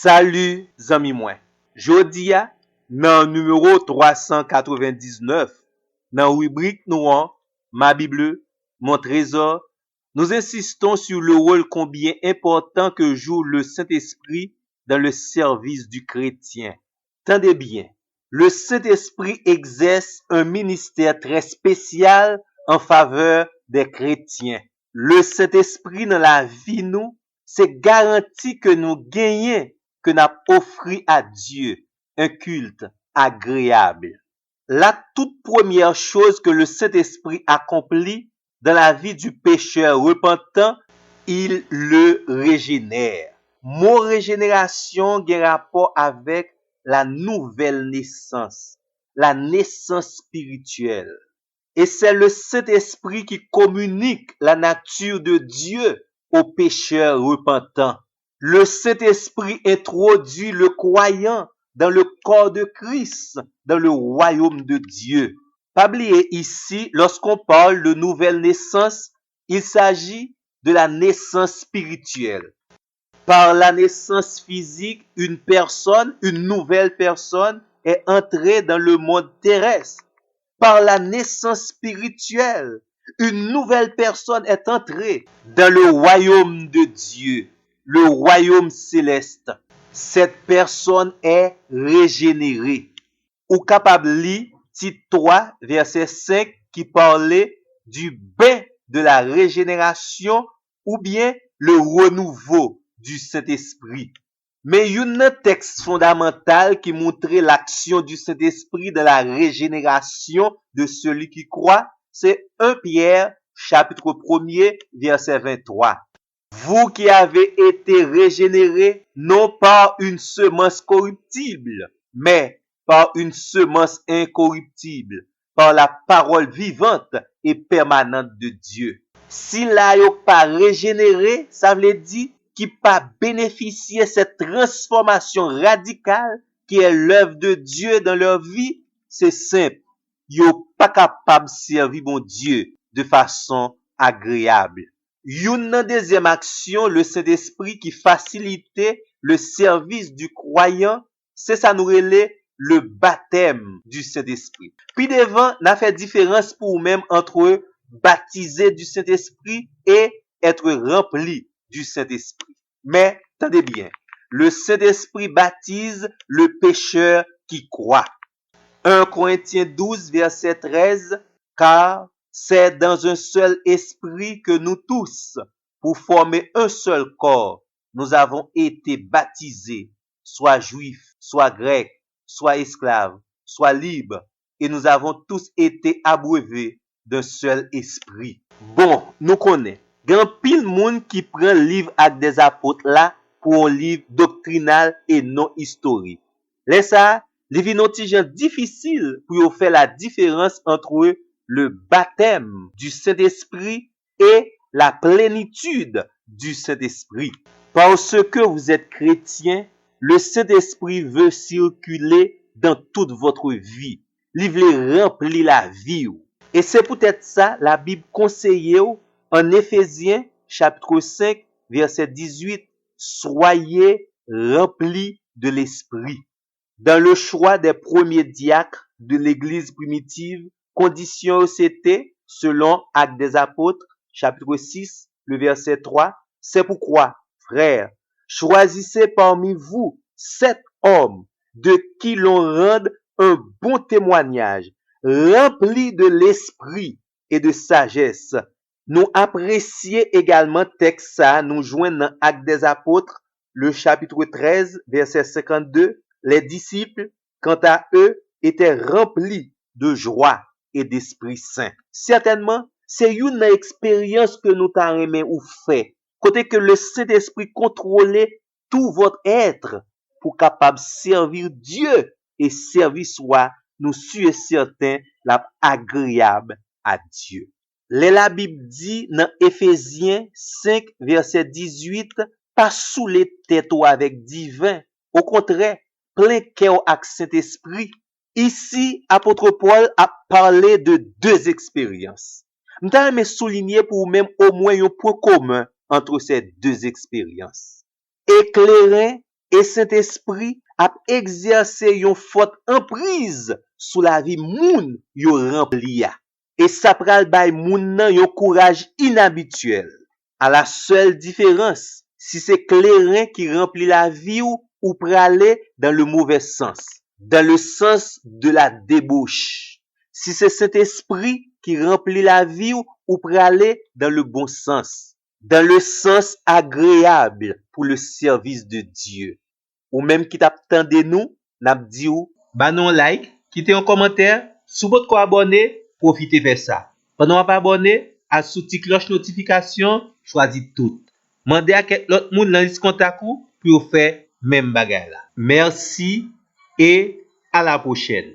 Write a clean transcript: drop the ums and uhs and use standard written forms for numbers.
Salut zami mwen, jodi a nan numero 399 nan rubrik nou an Ma Bible, mon trésor, nous insistons sur le rôle combien important que joue le Saint-Esprit dans le service du chrétien. Tendez bien, le Saint-Esprit exerce un ministère très spécial en faveur des chrétiens. Le Saint-Esprit dans la vie nous, c'est garanti que nous gagnons, que nous offrons à Dieu un culte agréable. La toute première chose que le Saint-Esprit accomplit dans la vie du pécheur repentant, il le régénère. Mot régénération a rapport avec la nouvelle naissance, la naissance spirituelle. Et c'est le Saint-Esprit qui communique la nature de Dieu aux pécheurs repentants. Le Saint-Esprit introduit le croyant dans le corps de Christ, dans le royaume de Dieu. Pas oublier ici, lorsqu'on parle de nouvelle naissance, il s'agit de la naissance spirituelle. Par la naissance physique, une nouvelle personne est entrée dans le monde terrestre. Par la naissance spirituelle, une nouvelle personne est entrée dans le royaume de Dieu, le royaume céleste. Cette personne est régénérée. Ou capable lire Tite 3, verset 5, qui parlait du bain de la régénération ou bien le renouveau du Saint-Esprit. Mais il y a un texte fondamental qui montrait l'action du Saint-Esprit dans la régénération de celui qui croit. C'est 1 Pierre, chapitre 1er, verset 23. Vous qui avez été régénérés, non par une semence corruptible, mais par une semence incorruptible, par la parole vivante et permanente de Dieu. Si là yo pas régénéré, ça veut dire qui pas bénéficier cette transformation radicale qui est l'œuvre de Dieu dans leur vie, c'est simple. Yo pas capable de servir mon Dieu de façon agréable. Une deuxième action, le Saint-Esprit qui facilitait le service du croyant, c'est ça nous relève le baptême du Saint-Esprit. Puis devant, n'a fait différence pour même entre baptisé du Saint-Esprit et être rempli du Saint-Esprit. Mais, attendez bien, le Saint-Esprit baptise le pécheur qui croit. 1 Corinthiens 12, verset 13, car c'est dans un seul esprit que nous tous, pour former un seul corps, nous avons été baptisés, soit juifs, soit grecs, soit esclaves, soit libres, et nous avons tous été abreuvés d'un seul esprit. Bon, nous connaissons. Grand pile monde qui prend livre avec des apôtres là pour un livre doctrinal et non historique. Là ça, les vinotigens difficile pour faire la différence entre le baptême du Saint-Esprit et la plénitude du Saint-Esprit. Parce que vous êtes chrétien, le Saint-Esprit veut circuler dans toute votre vie. Il veut remplir la vie. Et c'est peut-être ça, la Bible conseille en Éphésiens, chapitre 5, verset 18, soyez remplis de l'Esprit. Dans le choix des premiers diacres de l'Église primitive, condition c'était, selon Actes des Apôtres, chapitre 6, le verset 3, c'est pourquoi, frères, choisissez parmi vous 7 hommes de qui l'on rende un bon témoignage, remplis de l'esprit et de sagesse. Nous apprécions également texte ça, nous joignons dans Actes des Apôtres, le chapitre 13, verset 52, les disciples, quant à eux, étaient remplis de joie et d'Esprit Saint. Certainement, c'est une expérience que nous t'arrêmons ou fait, côté que le Saint-Esprit contrôlait tout votre être pour capable servir Dieu et servir soit, nous sommes certains, la agréable à Dieu. La Bible dit dans Éphésiens 5, verset 18, pas sous les têtes avec divin, au contraire, plein cœur avec Saint-Esprit. Ici, apôtre Paul a parlé de 2 expériences. Nous allons souligner pour même au moins un point commun entre ces 2 expériences. Éclairer et Saint-Esprit a exercé une forte emprise sous la vie moun yo rempli ya. Et ça pral bay moun nan yon courage inhabituel. À la seule différence, si c'est clairin qui remplit la vie ou praler dans le mauvais sens, dans le sens de la débauche. Si c'est cet esprit qui remplit la vie ou praler dans le bon sens, dans le sens agréable pour le service de Dieu. Ou même qui t'attendez nous, n'a dit ou, non like, quittez un commentaire, sous votre quoi abonné, profitez faire ça. Pendant pas abonné, à sous petit cloche notification, choisis tout. Mandez à l'autre monde dans liste contact pour faire même bagay là. Merci et à la prochaine.